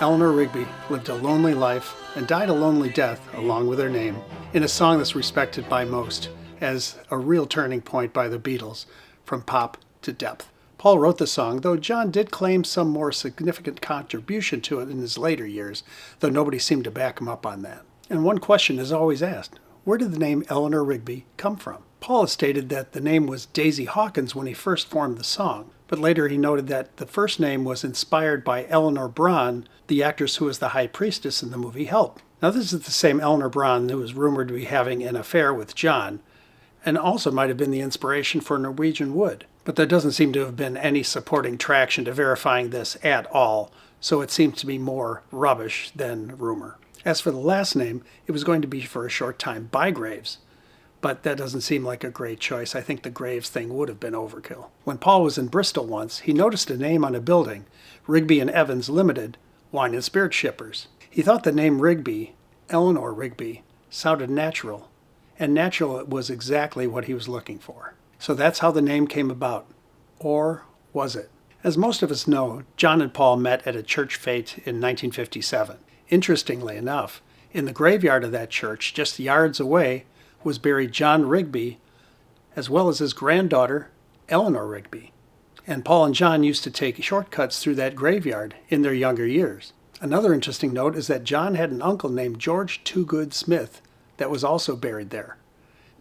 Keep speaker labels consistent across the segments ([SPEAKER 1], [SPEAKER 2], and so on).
[SPEAKER 1] Eleanor Rigby lived a lonely life and died a lonely death along with her name in a song that's respected by most as a real turning point by the Beatles from pop to depth. Paul wrote the song, though John did claim some more significant contribution to it in his later years, though nobody seemed to back him up on that. And one question is always asked: where did the name Eleanor Rigby come from? Paul has stated that the name was Daisy Hawkins when he first formed the song, but later he noted that the first name was inspired by Eleanor Bron, the actress who was the high priestess in the movie Help. Now this is the same Eleanor Bron who was rumored to be having an affair with John, and also might have been the inspiration for Norwegian Wood. But there doesn't seem to have been any supporting traction to verifying this at all, so it seems to be more rubbish than rumor. As for the last name, it was going to be for a short time Bygraves, but that doesn't seem like a great choice. I think the Graves thing would have been overkill. When Paul was in Bristol once, he noticed a name on a building, Rigby and Evens Limited, Wine and Spirit Shippers. He thought the name Rigby, Eleanor Rigby, sounded natural, and natural was exactly what he was looking for. So that's how the name came about. Or was it? As most of us know, John and Paul met at a church fete in 1957. Interestingly enough, in the graveyard of that church, just yards away, was buried John Rigby, as well as his granddaughter, Eleanor Rigby. And Paul and John used to take shortcuts through that graveyard in their younger years. Another interesting note is that John had an uncle named George Toogood Smith that was also buried there.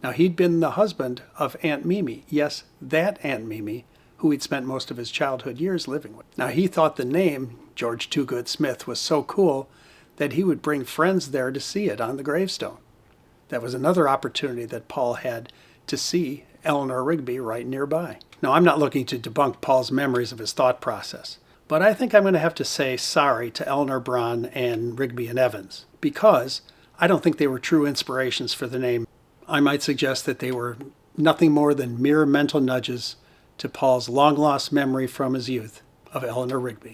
[SPEAKER 1] Now he'd been the husband of Aunt Mimi, yes, that Aunt Mimi, who he'd spent most of his childhood years living with. Now he thought the name, George Toogood Smith, was so cool that he would bring friends there to see it on the gravestone. That was another opportunity that Paul had to see Eleanor Rigby right nearby. Now, I'm not looking to debunk Paul's memories of his thought process, but I think I'm going to have to say sorry to Eleanor Bron and Rigby and Evens, because I don't think they were true inspirations for the name. I might suggest that they were nothing more than mere mental nudges to Paul's long-lost memory from his youth of Eleanor Rigby.